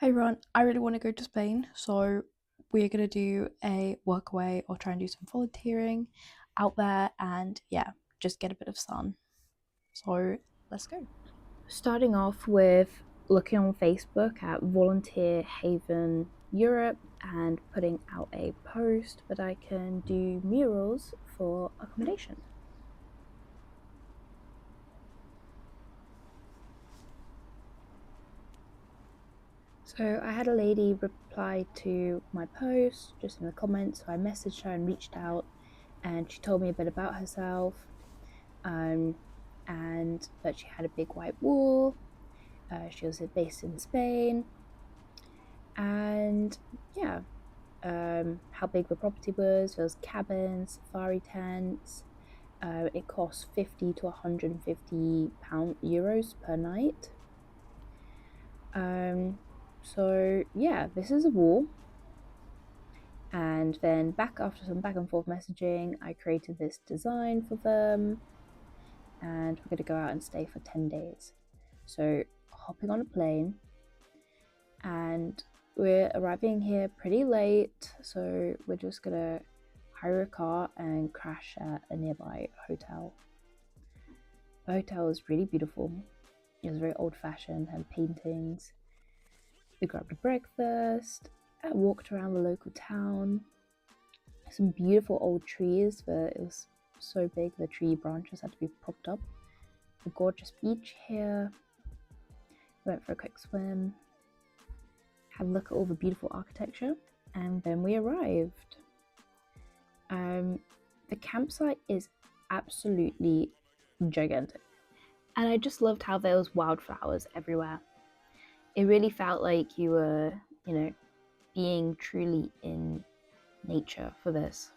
Hey Ron, I really want to go to Spain, so we're gonna do a workaway or try and do some volunteering out there and yeah, just get a bit of sun. So let's go. Starting off with looking on Facebook at Volunteer Haven Europe and putting out a post that I can do murals for accommodation. So I had a lady reply to my post just in the comments, so I messaged her and reached out, and she told me a bit about herself, um, and that she had a big white wall. She was based in Spain, and yeah, how big the property was. There was cabins, safari tents. It cost 50 to 150 euros per night. So yeah, this is a wall. And then after some back and forth messaging, I created this design for them, and we're going to go out and stay for 10 days. So hopping on a plane, and we're arriving here pretty late, so we're just gonna hire a car and crash at a nearby hotel. The hotel is really beautiful. It was very old-fashioned, had paintings. We grabbed a breakfast, walked around the local town. Some beautiful old trees, but it was so big the tree branches had to be propped up. A gorgeous beach here. Went for a quick swim, had a look at all the beautiful architecture, and then we arrived. The campsite is absolutely gigantic, and I just loved how there was wildflowers everywhere. It really felt like you were, being truly in nature for this.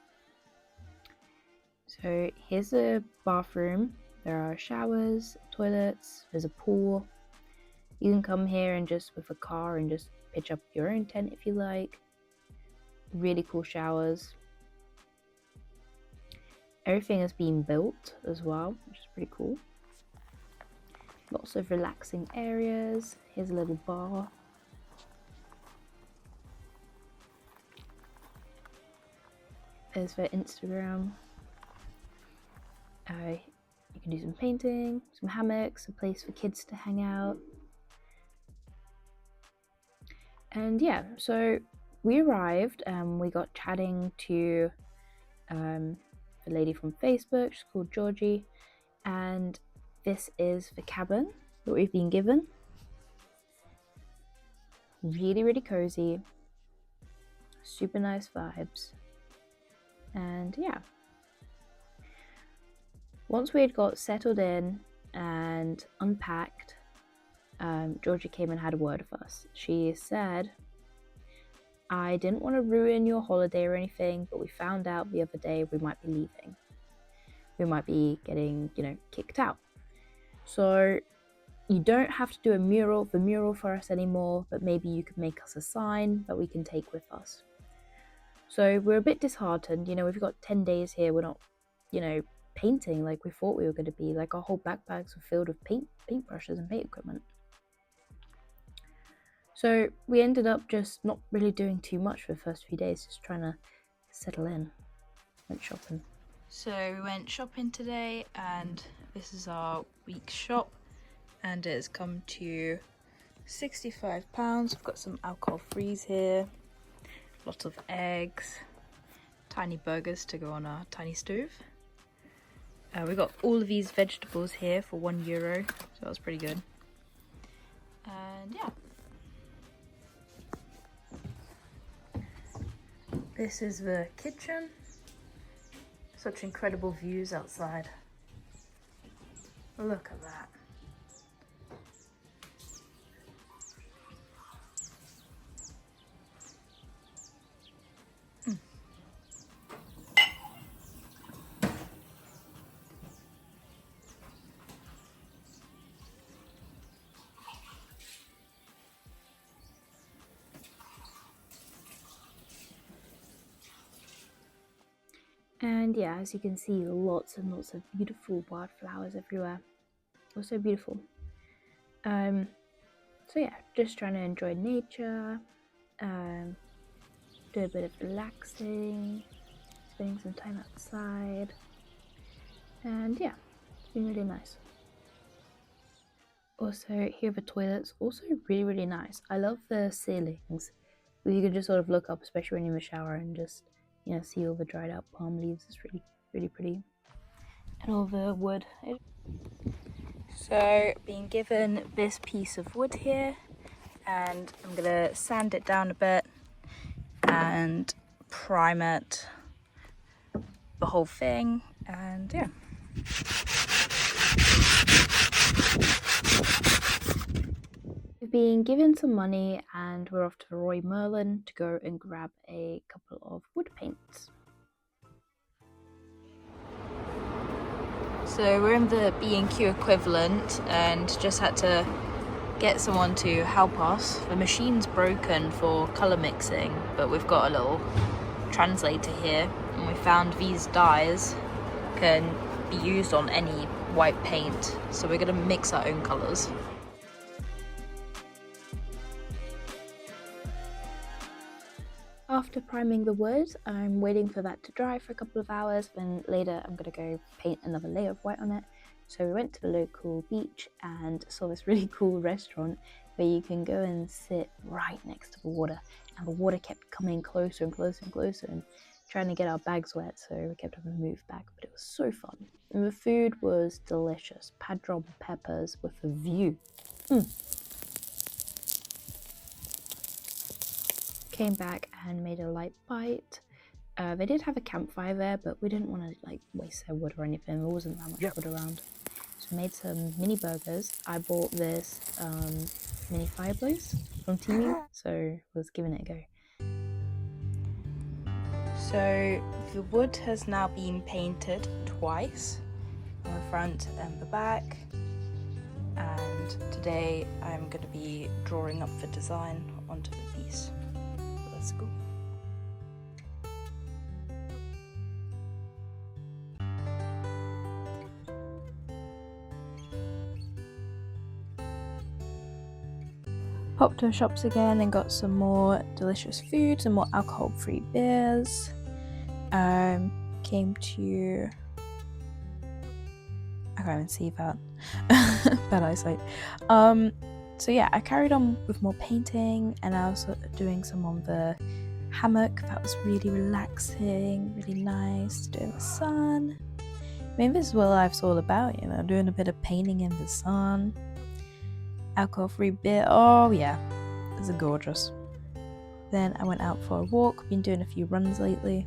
So here's a bathroom. There are showers, toilets, there's a pool. You can come here and just with a car and just pitch up your own tent if you like. Really cool showers. Everything is being built as well, which is pretty cool. Lots of relaxing areas. Here's a little bar. There's their Instagram. You can do some painting, some hammocks, a place for kids to hang out. And yeah, so we arrived and we got chatting to the lady from Facebook. She's called Georgie, and this is the cabin that we've been given. Really, really cozy, super nice vibes. And yeah, once we had got settled in and unpacked, Georgia came and had a word with us. She said, I didn't want to ruin your holiday or anything, but we found out the other day we might be leaving. We might be getting, kicked out. So you don't have to do the mural for us anymore, but maybe you could make us a sign that we can take with us. So we're a bit disheartened. We've got 10 days here. We're not, painting like we thought we were going to be. Like our whole backpacks were filled with paintbrushes and paint equipment. So we ended up just not really doing too much for the first few days, just trying to settle in. Went shopping. So we went shopping today and this is our week's shop and it's come to £65. We've got some alcohol frees here, lots of eggs, tiny burgers to go on our tiny stove. We got all of these vegetables here for €1, so that was pretty good. And yeah. This is the kitchen. Such incredible views outside. Look at that. And yeah, as you can see, lots and lots of beautiful wildflowers everywhere. It was so beautiful. So yeah, just trying to enjoy nature, do a bit of relaxing, spending some time outside, and yeah, it's been really nice. Also, here the toilets, also really nice. I love the ceilings. You can just sort of look up, especially when you're in the shower, and just, you know, see all the dried out palm leaves. It's really pretty. And all the wood. So, being given this piece of wood here, and I'm gonna sand it down a bit and prime it, the whole thing, and yeah. We've been given some money and we're off to Roy Merlin to go and grab a couple of wood paints. So we're in the B&Q equivalent and just had to get someone to help us. The machine's broken for colour mixing, but we've got a little translator here, and we found these dyes can be used on any white paint, so we're going to mix our own colours. After priming the wood, I'm waiting for that to dry for a couple of hours, then later I'm going to go paint another layer of white on it. So we went to the local beach and saw this really cool restaurant where you can go and sit right next to the water, and the water kept coming closer and closer and closer and trying to get our bags wet, so we kept having to move back, but it was so fun. And the food was delicious. Padron peppers with a view. Came back and made a light bite. They did have a campfire there, but we didn't want to like waste their wood or anything. There wasn't that much wood around. So we made some mini burgers. I bought this mini fireplace from Temu, so was giving it a go. So the wood has now been painted twice, on the front and the back, and today I'm going to be drawing up the design onto the piece. Let's go. Popped to the shops again and got some more delicious food, some more alcohol-free beers. Came to... I can't even see that. Bad eyesight. So yeah, I carried on with more painting, and I was doing some on the hammock. That was really relaxing, really nice to do in the sun. I mean, this is what life's all about, you know, doing a bit of painting in the sun. Alcohol-free beer, oh yeah, it's gorgeous. Then I went out for a walk, been doing a few runs lately.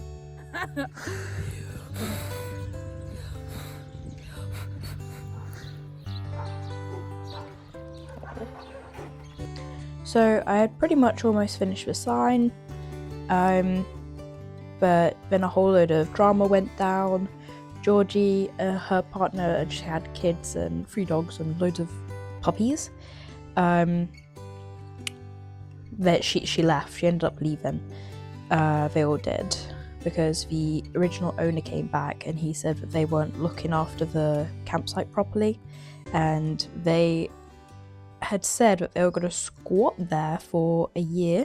So I had pretty much almost finished the sign, but then a whole load of drama went down. Georgie, her partner, she had kids and 3 dogs and loads of puppies. That she left. She ended up leaving. They all did, because the original owner came back and he said that they weren't looking after the campsite properly, and they had said that they were going to squat there for a year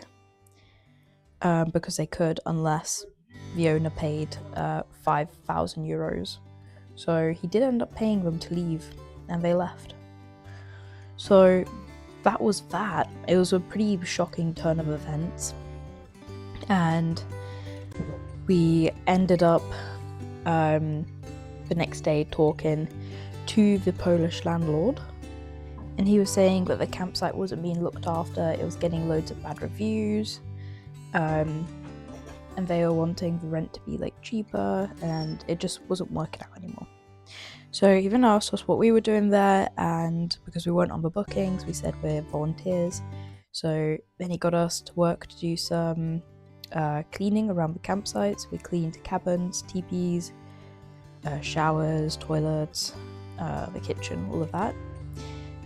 because they could, unless the owner paid 5,000 euros. So he did end up paying them to leave, and they left. So that was that. It was a pretty shocking turn of events, and we ended up the next day talking to the Polish landlord, and he was saying that the campsite wasn't being looked after. It was getting loads of bad reviews, and they were wanting the rent to be like cheaper, and it just wasn't working out anymore. So he even asked us what we were doing there, and because we weren't on the bookings, we said we're volunteers. So then he got us to work to do some cleaning around the campsites. We cleaned cabins, teepees, showers, toilets, the kitchen, all of that.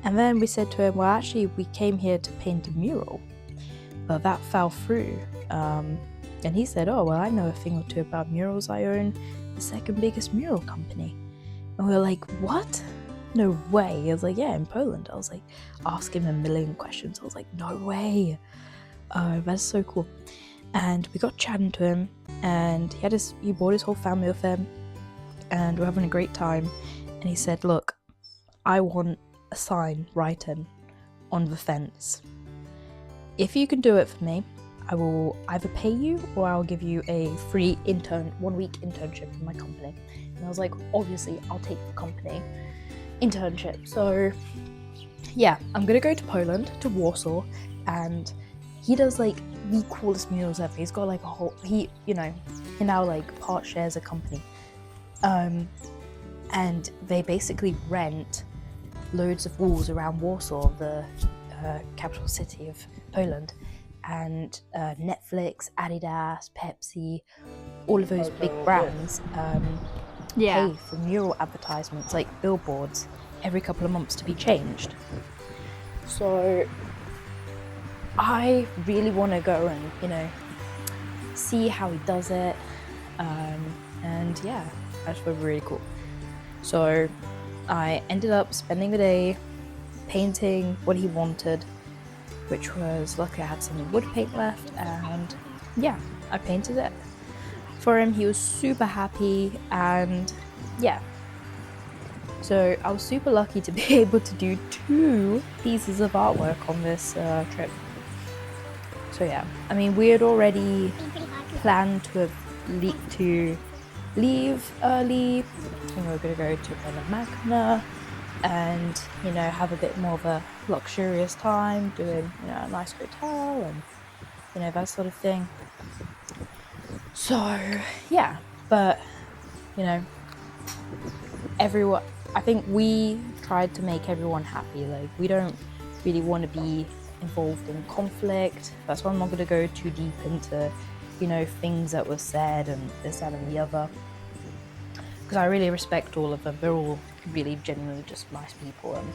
And then we said to him, well, actually, we came here to paint a mural, but that fell through. And he said, oh, well, I know a thing or two about murals. I own the second biggest mural company. And we were like, what? no way. I was like, yeah, in Poland. I was like, asking him a million questions. I was like, no way. That's so cool. And we got chatting to him, and he brought his whole family with him, and we're having a great time. And he said, look, I want a sign written on the fence. If you can do it for me, I will either pay you or I'll give you a free 1-week internship in my company. And I was like, obviously I'll take the company internship. So yeah, I'm gonna go to Poland, to Warsaw, and he does like the coolest murals ever. He's got like a whole, he now like part shares a company. And they basically rent loads of walls around Warsaw, the capital city of Poland, and Netflix, Adidas, Pepsi, all of those big brands pay for mural advertisements, like billboards, every couple of months to be changed. So I really want to go and see how he does it, and yeah, that's really cool. So I ended up spending the day painting what he wanted, which was, luckily I had some wood paint left, and yeah, I painted it for him. He was super happy, and yeah, so I was super lucky to be able to do 2 pieces of artwork on this trip. So yeah, I mean, we had already planned to leave early. We were going to go to Magna and have a bit more of a luxurious time, doing a nice hotel and that sort of thing. So yeah, but everyone, I think we tried to make everyone happy. Like, we don't really want to be involved in conflict. That's why I'm not going to go too deep into things that were said and this, that and the other, because I really respect all of them. They're all really genuinely just nice people, and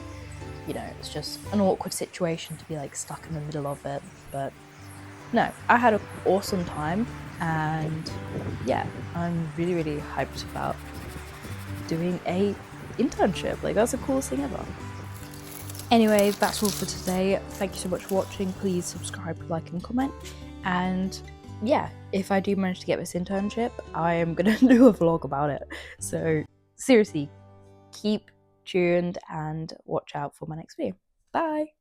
it's just an awkward situation to be like stuck in the middle of it. But no, I had an awesome time, and yeah, I'm really, really hyped about doing a internship. Like, that's the coolest thing ever. Anyway, that's all for today. Thank you so much for watching. Please subscribe, like and comment, and yeah, if I do manage to get this internship, I am gonna do a vlog about it. So seriously, keep tuned and watch out for my next video. Bye!